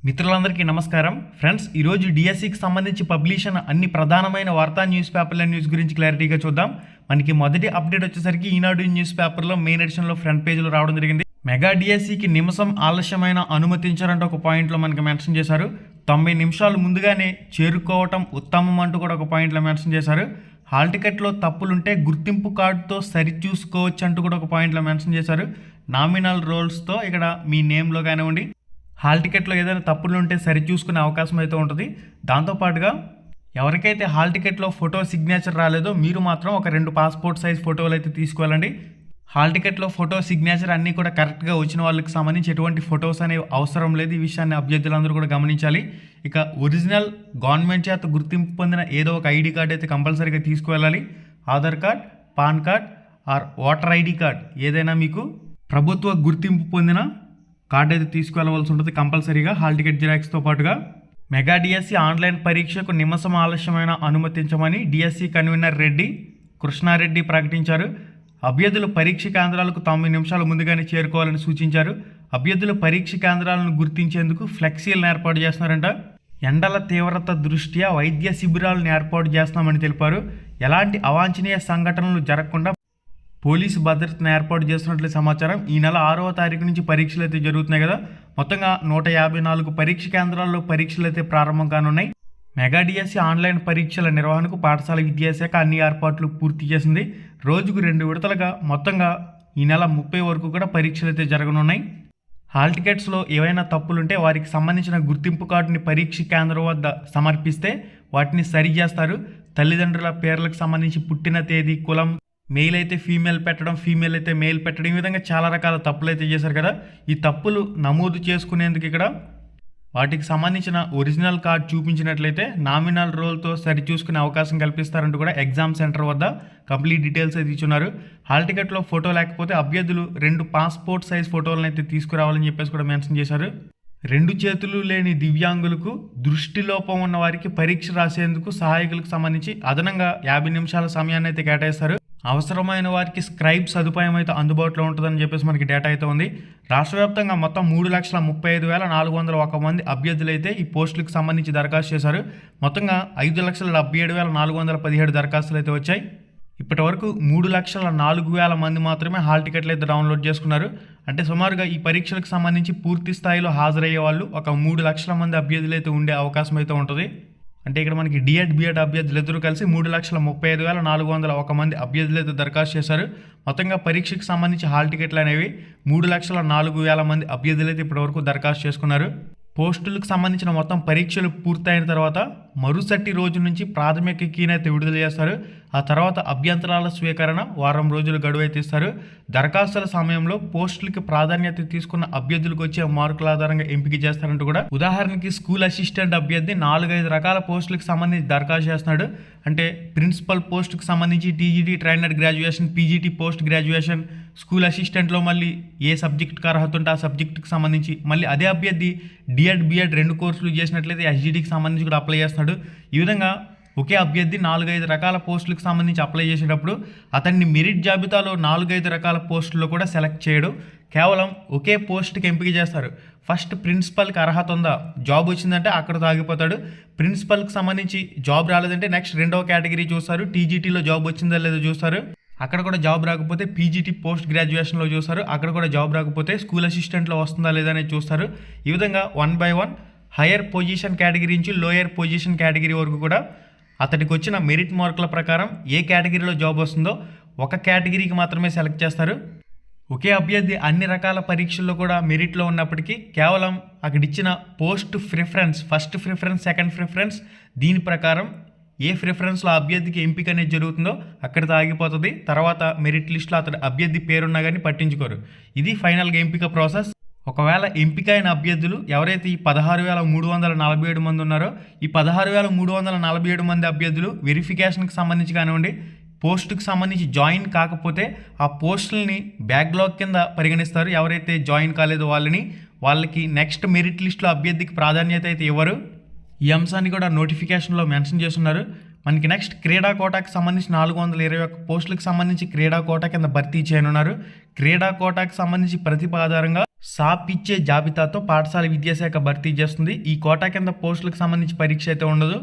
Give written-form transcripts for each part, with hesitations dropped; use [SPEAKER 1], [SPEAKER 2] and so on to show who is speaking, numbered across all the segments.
[SPEAKER 1] మిత్రులందరికీ నమస్కారం ఫ్రెండ్స్. ఈరోజు డిఎస్సికి సంబంధించి పబ్లిష్ అయిన అన్ని ప్రధానమైన వార్తా న్యూస్ పేపర్ల న్యూస్ గురించి క్లారిటీగా చూద్దాం. మనకి మొదటి అప్డేట్ వచ్చేసరికి ఈనాడు న్యూస్ పేపర్లో మెయిన్ ఎడిషన్లో ఫ్రంట్ పేజ్లో రావడం జరిగింది. మెగా డిఎస్సికి నిమిషం ఆలస్యమైన అనుమతించారంటే ఒక పాయింట్లో మనకి మెన్షన్ చేశారు. 90 నిమిషాలు ముందుగానే చేరుకోవటం ఉత్తమం అంటూ కూడా ఒక పాయింట్లో మెన్షన్ చేశారు. హాల్ టికెట్లో తప్పులుంటే గుర్తింపు కార్డుతో సరిచూసుకోవచ్చు అంటూ కూడా ఒక పాయింట్లో మెన్షన్ చేశారు. నామినల్ రోల్స్తో ఇక్కడ మీ నేమ్లో కానివ్వండి, హాల్ టికెట్లో ఏదైనా తప్పులు ఉంటే సరిచూసుకునే అవకాశం అయితే ఉంటుంది. దాంతోపాటుగా ఎవరికైతే హాల్ టికెట్లో ఫోటో సిగ్నేచర్ రాలేదో మీరు మాత్రం ఒక 2 పాస్పోర్ట్ సైజ్ ఫోటోలు అయితే తీసుకోవాలండి. హాల్ టికెట్లో ఫోటో సిగ్నేచర్ అన్నీ కూడా కరెక్ట్గా వచ్చిన వాళ్ళకి సంబంధించి ఎటువంటి ఫొటోస్ అనేవి అవసరం లేదు. ఈ విషయాన్ని అభ్యర్థులందరూ కూడా గమనించాలి. ఇక ఒరిజినల్ గవర్నమెంట్ చేత గుర్తింపు పొందిన ఏదో ఒక ఐడి కార్డ్ అయితే కంపల్సరీగా తీసుకువెళ్ళాలి. Aadhaar card, pan card or voter ID card ఏదైనా మీకు ప్రభుత్వ గుర్తింపు పొందిన కార్డు అయితే తీసుకువెళ్ళవలసి ఉంటుంది కంపల్సరీగా హాల్ టికెట్ జిరాక్స్తో పాటుగా. మెగా డిఎస్సి ఆన్లైన్ పరీక్షకు నిమిషం ఆలస్యమైన అనుమతించమని డిఎస్సి కన్వీనర్ రెడ్డి కృష్ణారెడ్డి ప్రకటించారు. అభ్యర్థులు పరీక్ష కేంద్రాలకు 90 నిమిషాలు ముందుగానే చేరుకోవాలని సూచించారు. అభ్యర్థులు పరీక్ష కేంద్రాలను గుర్తించేందుకు ఫ్లెక్సీలను ఏర్పాటు చేస్తున్నారంట. ఎండల తీవ్రత దృష్ట్యా వైద్య శిబిరాలను ఏర్పాటు చేస్తున్నామని తెలిపారు. ఎలాంటి అవాంఛనీయ సంఘటనలు జరగకుండా పోలీసు భద్రతను ఏర్పాటు చేస్తున్నట్లు సమాచారం. ఈ నెల 6వ తారీఖు నుంచి పరీక్షలు అయితే జరుగుతున్నాయి కదా. మొత్తంగా 154 పరీక్ష కేంద్రాల్లో పరీక్షలు అయితే ప్రారంభం కానున్నాయి. మెగా డిఎస్సి ఆన్లైన్ పరీక్షల నిర్వహణకు పాఠశాల విద్యాశాఖ అన్ని ఏర్పాట్లు పూర్తి చేసింది. రోజుకు 2 విడతలుగా మొత్తంగా ఈ నెల 30 వరకు కూడా పరీక్షలు అయితే జరగనున్నాయి. హాల్ టికెట్స్లో ఏవైనా తప్పులుంటే వారికి సంబంధించిన గుర్తింపు కార్డుని పరీక్ష కేంద్రం వద్ద సమర్పిస్తే వాటిని సరి చేస్తారు. తల్లిదండ్రుల పేర్లకు సంబంధించి పుట్టిన తేదీ, కులం, మెయిల్ అయితే ఫీమేల్ పెట్టడం, ఫీమేల్ అయితే మెయిల్ పెట్టడం, ఈ విధంగా చాలా రకాల తప్పులు అయితే చేశారు కదా. ఈ తప్పులు నమోదు చేసుకునేందుకు ఇక్కడ వాటికి సంబంధించిన ఒరిజినల్ కార్డ్ చూపించినట్లయితే నామినల్ రోల్తో సరిచూసుకునే అవకాశం కల్పిస్తారంటూ కూడా ఎగ్జామ్ సెంటర్ వద్ద కంప్లీట్ డీటెయిల్స్ అయితే ఇచ్చున్నారు. హాల్ టికెట్లో ఫోటో లేకపోతే అభ్యర్థులు 2 పాస్పోర్ట్ సైజ్ ఫోటోలను అయితే తీసుకురావాలని చెప్పేసి కూడా మెన్షన్ చేశారు. 2 చేతులు లేని దివ్యాంగులకు, దృష్టిలోపం ఉన్న వారికి పరీక్ష రాసేందుకు సహాయకులకు సంబంధించి అదనంగా 50 నిమిషాల సమయాన్ని అయితే కేటాయిస్తారు. అవసరమైన వారికి స్క్రైబ్ సదుపాయం అయితే అందుబాటులో ఉంటుందని చెప్పేసి మనకి డేటా అయితే ఉంది. రాష్ట్ర వ్యాప్తంగా మొత్తం 3,35,401 మంది అభ్యర్థులు అయితే ఈ పోస్టులకు సంబంధించి దరఖాస్తు చేశారు. మొత్తంగా 5,77,417 దరఖాస్తులు అయితే వచ్చాయి. ఇప్పటి వరకు 3,04,000 మంది మాత్రమే హాల్ టికెట్లు అయితే డౌన్లోడ్ చేసుకున్నారు. అంటే సుమారుగా ఈ పరీక్షలకు సంబంధించి పూర్తి స్థాయిలో హాజరయ్యే వాళ్ళు ఒక 3 లక్షల మంది అభ్యర్థులు అయితే ఉండే అవకాశం అయితే ఉంటుంది. అంటే ఇక్కడ మనకి డిఎడ్, బిఎడ్ అభ్యర్థులు ఇద్దరు కలిసి 3,35,401 మంది అభ్యర్థులు అయితే దరఖాస్తు చేశారు. మొత్తంగా పరీక్షకు సంబంధించి హాల్ టికెట్లు అనేవి 3,04,000 మంది అభ్యర్థులు అయితే ఇప్పటివరకు దరఖాస్తు చేసుకున్నారు. పోస్టులకు సంబంధించిన మొత్తం పరీక్షలు పూర్తయిన తర్వాత మరుసటి రోజు నుంచి ప్రాథమిక కీని అయితే విడుదల చేస్తారు. ఆ తర్వాత అభ్యంతరాల స్వీకరణ వారం రోజులు గడువు అయితే ఇస్తారు. దరఖాస్తుల సమయంలో పోస్టులకి ప్రాధాన్యత తీసుకున్న అభ్యర్థులకు వచ్చే మార్కుల ఆధారంగా ఎంపిక చేస్తారంటూ కూడా. ఉదాహరణకి స్కూల్ అసిస్టెంట్ అభ్యర్థి 4-5 రకాల పోస్టులకు సంబంధించి దరఖాస్తు చేస్తున్నాడు. అంటే ప్రిన్సిపల్ పోస్టుకు సంబంధించి TGT trainer graduation, PGT post graduation, school అసిస్టెంట్లో మళ్ళీ ఏ సబ్జెక్ట్కి అర్హత ఉంటే ఆ సబ్జెక్టుకి సంబంధించి, మళ్ళీ అదే అభ్యర్థి డిఎడ్, బిఎడ్ 2 కోర్సులు చేసినట్లయితే ఎస్జీడీకి సంబంధించి కూడా అప్లై చేస్తున్నాడు. ఈ విధంగా ఒకే అభ్యర్థి 4-5 రకాల పోస్టులకు సంబంధించి అప్లై చేసేటప్పుడు అతన్ని మెరిట్ జాబితాలో 4-5 రకాల పోస్టుల్లో కూడా సెలెక్ట్ చేయడు. కేవలం ఒకే పోస్ట్కి ఎంపిక చేస్తారు. ఫస్ట్ ప్రిన్సిపల్కి అర్హత ఉందా, జాబ్ వచ్చిందంటే అక్కడతో ఆగిపోతాడు. ప్రిన్సిపల్కి సంబంధించి జాబ్ రాలేదంటే నెక్స్ట్ 2వ కేటగిరీ చూస్తారు. టీజీటీలో జాబ్ వచ్చిందా లేదో చూస్తారు. అక్కడ కూడా జాబ్ రాకపోతే పీజీటీ పోస్ట్ గ్రాడ్యుయేషన్లో చూస్తారు. అక్కడ కూడా జాబ్ రాకపోతే స్కూల్ అసిస్టెంట్లో వస్తుందా లేదా అనేది చూస్తారు. ఈ విధంగా 1 by 1 హయ్యర్ పొజిషన్ కేటగిరీ నుంచి లోయర్ పొజిషన్ కేటగిరీ వరకు కూడా అతడికి వచ్చిన మెరిట్ మార్కుల ప్రకారం ఏ కేటగిరీలో జాబ్ వస్తుందో ఒక కేటగిరీకి మాత్రమే సెలెక్ట్ చేస్తారు. ఒకే అభ్యర్థి అన్ని రకాల పరీక్షల్లో కూడా మెరిట్లో ఉన్నప్పటికీ కేవలం అక్కడ ఇచ్చిన post preference, first preference, second preference, దీని ప్రకారం ఏ ప్రిఫరెన్స్లో అభ్యర్థికి ఎంపిక అనేది జరుగుతుందో అక్కడితో ఆగిపోతుంది. తర్వాత మెరిట్ లిస్ట్లో అతడి అభ్యర్థి పేరున్నా కానీ పట్టించుకోరు. ఇది ఫైనల్గా ఎంపిక ప్రాసెస్. ఒకవేళ ఎంపిక అయిన అభ్యర్థులు ఎవరైతే ఈ 16,347 మంది ఉన్నారో ఈ 16,347 మంది అభ్యర్థులు వెరిఫికేషన్కి సంబంధించి కానివ్వండి, పోస్టుకు సంబంధించి జాయిన్ కాకపోతే ఆ పోస్టులని బ్యాక్లాగ్ కింద పరిగణిస్తారు. ఎవరైతే జాయిన్ కాలేదో వాళ్ళకి నెక్స్ట్ మెరిట్ లిస్ట్లో అభ్యర్థికి ప్రాధాన్యత అయితే ఇవ్వరు. ఈ అంశాన్ని కూడా నోటిఫికేషన్లో మెన్షన్ చేస్తున్నారు. మనకి నెక్స్ట్ క్రీడా కోటాకి సంబంధించి 421 పోస్టులకు సంబంధించి క్రీడా కోటా కింద భర్తీ చేయనున్నారు. క్రీడా కోటాకి సంబంధించి ప్రతిభ ఆధారంగా సాప్ ఇచ్చే జాబితాతో పాఠశాల విద్యాశాఖ భర్తీ చేస్తుంది. ఈ కోటా కింద పోస్టులకు సంబంధించి పరీక్ష అయితే ఉండదు.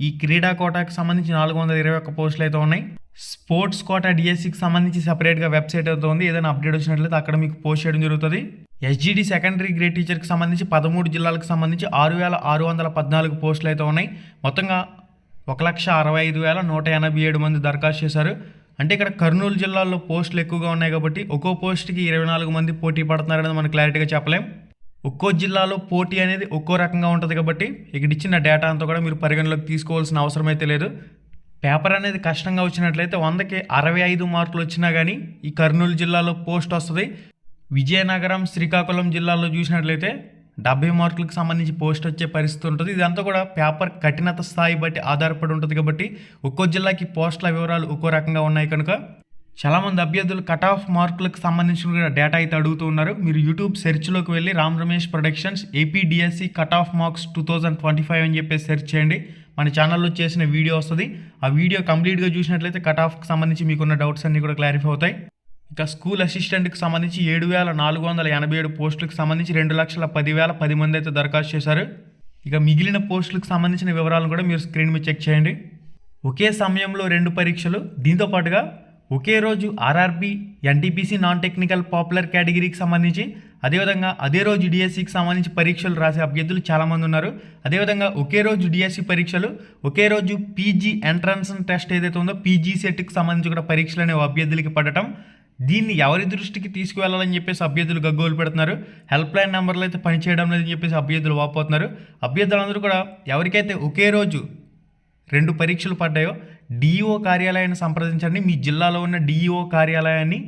[SPEAKER 1] ఈ క్రీడా కోటాకు సంబంధించి 421 పోస్టులు అయితే ఉన్నాయి. స్పోర్ట్స్ కోటా డిఎస్సికి సంబంధించి సెపరేట్గా వెబ్సైట్ అయితే ఉంది. ఏదైనా అప్డేట్ వచ్చినట్లయితే అక్కడ మీకు పోస్ట్ చేయడం జరుగుతుంది. ఎస్జిడి సెకండరీ గ్రేడ్ టీచర్కి సంబంధించి 13 జిల్లాలకు సంబంధించి 6,614 పోస్టులు అయితే ఉన్నాయి. మొత్తంగా 1,65,187 మంది దరఖాస్తు చేశారు. అంటే ఇక్కడ కర్నూలు జిల్లాలో పోస్టులు ఎక్కువగా ఉన్నాయి కాబట్టి ఒక్కో పోస్ట్కి 24 మంది పోటీ పడుతున్నారనేది మనం క్లారిటీగా చెప్పలేం. ఒక్కో జిల్లాలో పోటీ అనేది ఒక్కో రకంగా ఉంటుంది కాబట్టి ఇక్కడ ఇచ్చిన డేటా అంతా కూడా మీరు పరిగణలోకి తీసుకోవాల్సిన అవసరం అయితే లేదు. పేపర్ అనేది కష్టంగా వచ్చినట్లయితే 100కి 65 మార్కులు వచ్చినా కానీ ఈ కర్నూలు జిల్లాలో పోస్ట్ వస్తుంది. విజయనగరం, శ్రీకాకుళం జిల్లాలో చూసినట్లయితే 70 మార్కులకు సంబంధించి పోస్ట్ వచ్చే పరిస్థితి ఉంటుంది. ఇదంతా కూడా పేపర్ కఠినత స్థాయి బట్టి ఆధారపడి ఉంటుంది కాబట్టి ఒక్కో జిల్లాకి పోస్టుల వివరాలు ఒక్కో రకంగా ఉన్నాయి కనుక చాలామంది అభ్యర్థులు కట్ ఆఫ్ మార్కులకు సంబంధించిన డేటా అయితే అడుగుతూ ఉన్నారు. మీరు యూట్యూబ్ సెర్చ్లోకి వెళ్ళి Ram Ramesh productions AP DSC cut off marks 2025 అని చెప్పేసి సెర్చ్ చేయండి. మన ఛానల్లో చేసిన వీడియో వస్తుంది. ఆ వీడియో కంప్లీట్గా చూసినట్లయితే కట్ ఆఫ్కి సంబంధించి మీకున్న డౌట్స్ అన్నీ కూడా క్లారిఫై అవుతాయి. ఇక స్కూల్ అసిస్టెంట్కి సంబంధించి 7,487 పోస్టులకు సంబంధించి 2,10,10 మంది అయితే దరఖాస్తు చేశారు. ఇక మిగిలిన పోస్టులకు సంబంధించిన వివరాలను కూడా మీరు స్క్రీన్ మీద చెక్ చేయండి. ఒకే సమయంలో 2 పరీక్షలు, దీంతోపాటుగా ఒకే రోజు RRB, NTPC non technical popular కేటగిరీకి సంబంధించి, అదేవిధంగా అదే రోజు డిఎస్సికి సంబంధించి పరీక్షలు రాసే అభ్యర్థులు చాలామంది ఉన్నారు. అదేవిధంగా ఒకే రోజు డిఎస్సి పరీక్షలు, ఒకే రోజు పీజీ ఎంట్రన్స్ టెస్ట్ ఏదైతే ఉందో పీజీ సెట్కి సంబంధించి కూడా పరీక్షలు అనేవి అభ్యర్థులకి పడటం, దీన్ని ఎవరి దృష్టికి తీసుకువెళ్ళాలని చెప్పేసి అభ్యర్థులు గగ్గోలు పెడుతున్నారు. హెల్ప్ లైన్ నెంబర్లు అయితే పనిచేయడం లేదని చెప్పేసి అభ్యర్థులు వాపోతున్నారు. అభ్యర్థులందరూ కూడా ఎవరికైతే ఒకే రోజు 2 పరీక్షలు పడ్డాయో డిఈఓ కార్యాలయాన్ని సంప్రదించండి. మీ జిల్లాలో ఉన్న డిఈఓ కార్యాలయాన్ని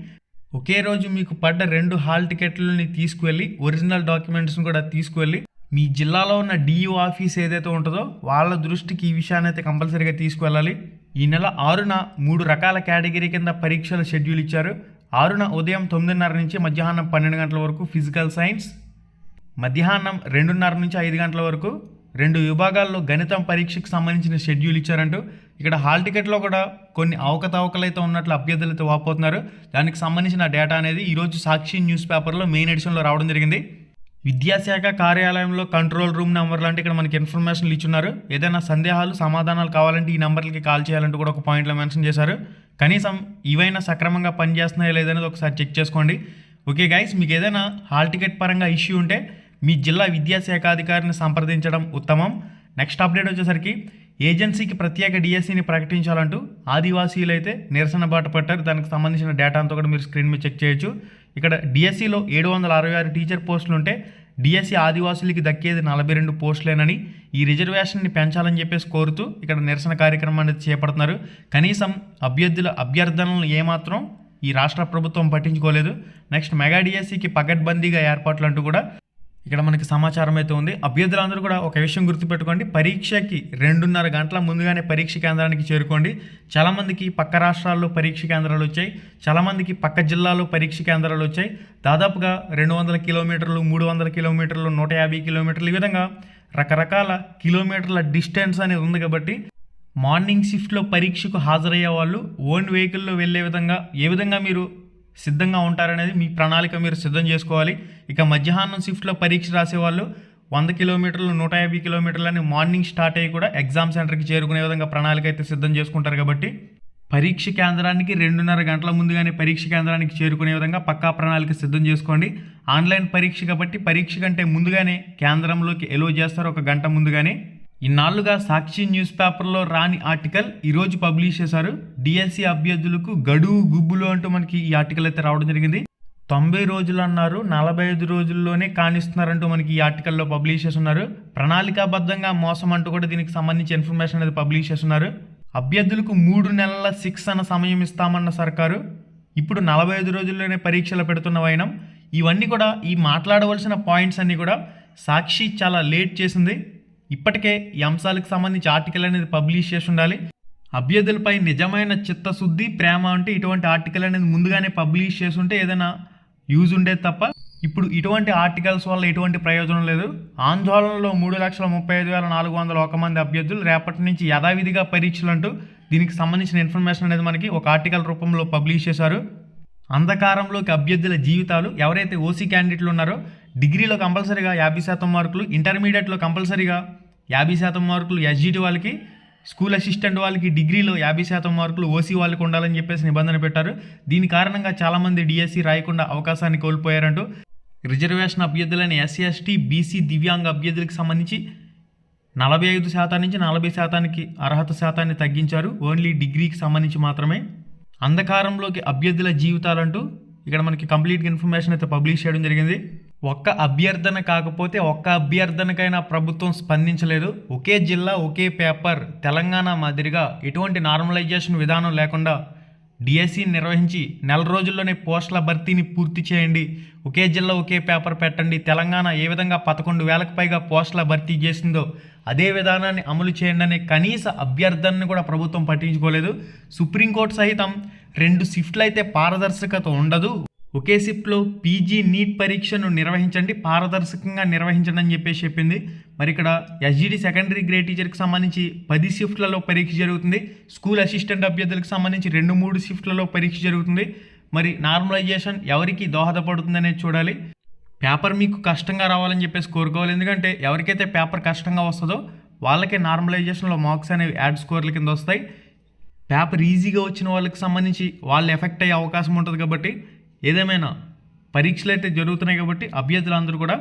[SPEAKER 1] ఒకే రోజు మీకు పడ్డ 2 హాల్ టికెట్లని తీసుకువెళ్ళి ఒరిజినల్ డాక్యుమెంట్స్ని కూడా తీసుకువెళ్ళి మీ జిల్లాలో ఉన్న డిఈఓ ఆఫీస్ ఏదైతే ఉంటుందో వాళ్ళ దృష్టికి ఈ విషయాన్ని అయితే కంపల్సరీగా తీసుకువెళ్ళాలి. ఈ నెల 6న 3 రకాల కేటగిరీ కింద పరీక్షల షెడ్యూల్ ఇచ్చారు. 6న ఉదయం 9:30 నుంచి మధ్యాహ్నం 12 గంటల వరకు ఫిజికల్ సైన్స్, మధ్యాహ్నం 2:30 నుంచి 5 గంటల వరకు 2 విభాగాల్లో గణితం పరీక్షకు సంబంధించిన షెడ్యూల్ ఇచ్చారంటూ ఇక్కడ హాల్ టికెట్లో కూడా కొన్ని అవకతవకలు అయితే ఉన్నట్లు అభ్యర్థులు అయితే వాపోతున్నారు. దానికి సంబంధించిన డేటా అనేది ఈరోజు సాక్షి న్యూస్ పేపర్లో మెయిన్ ఎడిషన్లో రావడం జరిగింది. విద్యాశాఖ కార్యాలయంలో కంట్రోల్ రూమ్ నెంబర్లు అంటే ఇక్కడ మనకి ఇన్ఫర్మేషన్లు ఇచ్చున్నారు. ఏదైనా సందేహాలు సమాధానాలు కావాలంటే ఈ నెంబర్లకి కాల్ చేయాలంటూ కూడా ఒక పాయింట్లో మెన్షన్ చేశారు. కనీసం ఇవైనా సక్రమంగా పనిచేస్తున్నాయో లేదనేది ఒకసారి చెక్ చేసుకోండి. ఓకే గైస్, మీకు ఏదైనా హాల్ టికెట్ పరంగా ఇష్యూ ఉంటే మీ జిల్లా విద్యాశాఖ అధికారిని సంప్రదించడం ఉత్తమం. నెక్స్ట్ అప్డేట్ వచ్చేసరికి ఏజెన్సీకి ప్రత్యేక డిఎస్సిని ప్రకటించాలంటూ ఆదివాసీలు అయితే నిరసన బాట పట్టారు. దానికి సంబంధించిన డేటా అంతా కూడా మీరు స్క్రీన్ మీద చెక్ చేయొచ్చు. ఇక్కడ డిఎస్సిలో 766 టీచర్ పోస్టులు ఉంటే డిఎస్సి ఆదివాసులకి దక్కేది 42 పోస్టులేనని, ఈ రిజర్వేషన్ని పెంచాలని చెప్పేసి కోరుతూ ఇక్కడ నిరసన కార్యక్రమాన్ని చేపడుతున్నారు. కనీసం అభ్యర్థుల అభ్యర్థనలను ఏమాత్రం ఈ రాష్ట్ర ప్రభుత్వం పట్టించుకోలేదు. నెక్స్ట్ మెగా డిఎస్సికి పకడ్బందీగా ఏర్పాట్లు అంటూ కూడా ఇక్కడ మనకి సమాచారం అయితే ఉంది. అభ్యర్థులందరూ కూడా ఒక విషయం గుర్తుపెట్టుకోండి, పరీక్షకి 2:30 గంటల ముందుగానే పరీక్ష కేంద్రానికి చేరుకోండి. చాలామందికి పక్క రాష్ట్రాల్లో పరీక్ష కేంద్రాలు వచ్చాయి, చాలామందికి పక్క జిల్లాలో పరీక్ష కేంద్రాలు వచ్చాయి. దాదాపుగా 200 కిలోమీటర్లు, 300 కిలోమీటర్లు, 150 కిలోమీటర్లు, ఈ విధంగా రకరకాల కిలోమీటర్ల డిస్టెన్స్ అనేది ఉంది. కాబట్టి మార్నింగ్ షిఫ్ట్లో పరీక్షకు హాజరయ్యే వాళ్ళు ఓన్ వెహికల్లో వెళ్ళే విధంగా ఏ విధంగా మీరు సిద్ధంగా ఉంటారనేది మీ ప్రణాళిక మీరు సిద్ధం చేసుకోవాలి. ఇక మధ్యాహ్నం షిఫ్ట్లో పరీక్ష రాసేవాళ్ళు 100 కిలోమీటర్లు, 150 కిలోమీటర్లని మార్నింగ్ స్టార్ట్ అయ్యి కూడా ఎగ్జామ్ సెంటర్కి చేరుకునే విధంగా ప్రణాళిక అయితే సిద్ధం చేసుకుంటారు. కాబట్టి పరీక్ష కేంద్రానికి 2:30 గంటల ముందుగానే పరీక్ష కేంద్రానికి చేరుకునే విధంగా పక్కా ప్రణాళిక సిద్ధం చేసుకోండి. ఆన్లైన్ పరీక్ష కాబట్టి పరీక్ష కంటే ముందుగానే కేంద్రంలోకి ఎలో చేస్తారు, 1 గంట ముందుగానే. ఇన్నాళ్లుగా సాక్షి న్యూస్ పేపర్లో రాని ఆర్టికల్ ఈరోజు పబ్లిష్ చేశారు. డిఎస్సి అభ్యర్థులకు గడువు గుబ్బులు అంటూ మనకి ఈ ఆర్టికల్ అయితే రావడం జరిగింది. 90 రోజులు అన్నారు, 45 రోజుల్లోనే కానిస్తున్నారంటూ మనకి ఈ ఆర్టికల్లో పబ్లిష్ చేస్తున్నారు. ప్రణాళికాబద్ధంగా మోసం అంటూ కూడా దీనికి సంబంధించి ఇన్ఫర్మేషన్ అనేది పబ్లిష్ చేస్తున్నారు. అభ్యర్థులకు 3 నెలల శిక్షణ సమయం ఇస్తామన్న సర్కారు ఇప్పుడు 45 రోజుల్లోనే పరీక్షలు పెడుతున్న వైనం. ఇవన్నీ కూడా ఈ మాట్లాడవలసిన పాయింట్స్ అన్నీ కూడా సాక్షి చాలా లేట్ చేసింది. ఇప్పటికే ఈ అంశాలకు సంబంధించి ఆర్టికల్ అనేది పబ్లిష్ చేసి ఉండాలి. అభ్యర్థులపై నిజమైన చిత్తశుద్ధి, ప్రేమ అంటే ఇటువంటి ఆర్టికల్ అనేది ముందుగానే పబ్లిష్ చేసి ఉంటే ఏదైనా యూజ్ ఉండేది తప్ప ఇప్పుడు ఇటువంటి ఆర్టికల్స్ వల్ల ఎటువంటి ప్రయోజనం లేదు. ఆందోళనలో 3,35,401 మంది అభ్యర్థులు రేపటి నుంచి యథావిధిగా పరీక్షలు అంటూ దీనికి సంబంధించిన ఇన్ఫర్మేషన్ అనేది మనకి ఒక ఆర్టికల్ రూపంలో పబ్లిష్ చేశారు. అంధకారంలోకి అభ్యర్థుల జీవితాలు. ఎవరైతే ఓసీ క్యాండిడేట్లు ఉన్నారో డిగ్రీలో కంపల్సరీగా 50% మార్కులు, ఇంటర్మీడియట్లో కంపల్సరీగా 50% మార్కులు, ఎస్జిటి వాళ్ళకి, స్కూల్ అసిస్టెంట్ వాళ్ళకి డిగ్రీలో 50% మార్కులు, ఓసీ వాళ్ళకి ఉండాలని చెప్పేసి నిబంధన పెట్టారు. దీని కారణంగా చాలామంది డిఎస్సి రాయకుండా అవకాశాన్ని కోల్పోయారంటూ రిజర్వేషన్ అభ్యర్థులైన ఎస్సీ ఎస్టీ బీసీ దివ్యాంగ అభ్యర్థులకు సంబంధించి 45% నుంచి 40% అర్హత శాతాన్ని తగ్గించారు. ఓన్లీ డిగ్రీకి సంబంధించి మాత్రమే. అంధకారంలోకి అభ్యర్థుల జీవితాలంటూ ఇక్కడ మనకి కంప్లీట్గా ఇన్ఫర్మేషన్ అయితే పబ్లిష్ చేయడం జరిగింది. ఒక్క అభ్యర్థన కాకపోతే ఒక్క అభ్యర్థనకైనా ప్రభుత్వం స్పందించలేదు. ఒకే జిల్లా ఒకే పేపర్, తెలంగాణ మాదిరిగా ఎటువంటి నార్మలైజేషన్ విధానం లేకుండా డిఎస్సిని నిర్వహించి నెల రోజుల్లోనే పోస్టుల భర్తీని పూర్తి చేయండి, ఒకే జిల్లా ఒకే పేపర్ పెట్టండి. తెలంగాణ ఏ విధంగా 11,000కు పైగా పోస్టుల భర్తీ చేసిందో అదే విధానాన్ని అమలు చేయండి అనే కనీస అభ్యర్థనని కూడా ప్రభుత్వం పట్టించుకోలేదు. సుప్రీంకోర్టు సహితం 2 షిఫ్ట్లు అయితే పారదర్శకత ఉండదు, ఒకే షిఫ్ట్లో పీజీ నీట్ పరీక్షను నిర్వహించండి, పారదర్శకంగా నిర్వహించండి అని చెప్పేసి చెప్పింది. మరి ఇక్కడ ఎస్జిడి సెకండరీ గ్రేడ్ టీచర్కి సంబంధించి 10 షిఫ్ట్లలో పరీక్ష జరుగుతుంది. స్కూల్ అసిస్టెంట్ అభ్యర్థులకు సంబంధించి 2-3 షిఫ్ట్లలో పరీక్ష జరుగుతుంది. మరి నార్మలైజేషన్ ఎవరికి దోహదపడుతుంది అనేది చూడాలి. పేపర్ మీకు కష్టంగా రావాలని చెప్పేసి కోరుకోవాలి. ఎందుకంటే ఎవరికైతే పేపర్ కష్టంగా వస్తుందో వాళ్ళకే నార్మలైజేషన్లో మార్క్స్ అనేవి యాడ్ స్కోర్ల కింద వస్తాయి. పేపర్ ఈజీగా వచ్చిన వాళ్ళకి సంబంధించి వాళ్ళు ఎఫెక్ట్ అయ్యే అవకాశం ఉంటుంది. కాబట్టి ఏదేమైనా పరీక్షలు అయితే జరుగుతున్నాయి కాబట్టి అభ్యర్థులందరూ కూడా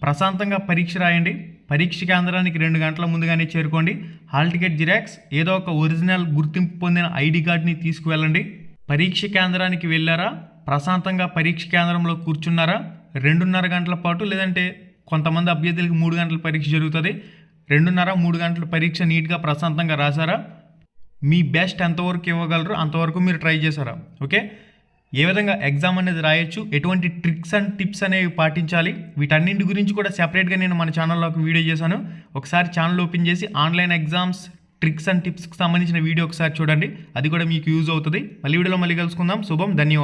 [SPEAKER 1] ప్రశాంతంగా పరీక్ష రాయండి. పరీక్ష కేంద్రానికి 2 గంటల ముందుగానే చేరుకోండి. హాల్ టికెట్ జిరాక్స్, ఏదో ఒక ఒరిజినల్ గుర్తింపు పొందిన ఐడి కార్డ్ని తీసుకువెళ్ళండి. పరీక్ష కేంద్రానికి వెళ్ళారా, ప్రశాంతంగా పరీక్ష కేంద్రంలో కూర్చున్నారా, 2.5 గంటల పాటు, లేదంటే కొంతమంది అభ్యర్థులకి 3 గంటల పరీక్ష జరుగుతుంది, 2.5-3 గంటల పరీక్ష నీట్గా ప్రశాంతంగా రాశారా, మీ బెస్ట్ ఎంతవరకు ఇవ్వగలరు అంతవరకు మీరు ట్రై చేశారా, ఓకే, ఏ విధంగా ఎగ్జామ్ అనేది రాయొచ్చు, ఎటువంటి ట్రిక్స్ అండ్ టిప్స్ అనేవి పాటించాలి, వీటన్నింటి గురించి కూడా సెపరేట్గా నేను మన ఛానల్లో ఒక వీడియో చేశాను. ఒకసారి ఛానల్ ఓపెన్ చేసి ఆన్లైన్ ఎగ్జామ్స్ ట్రిక్స్ అండ్ టిప్స్కి సంబంధించిన వీడియో ఒకసారి చూడండి, అది కూడా మీకు యూజ్ అవుతుంది. మళ్ళీ వీడియోలో మళ్ళీ కలుసుకుందాం. శుభం, ధన్యవాదాలు.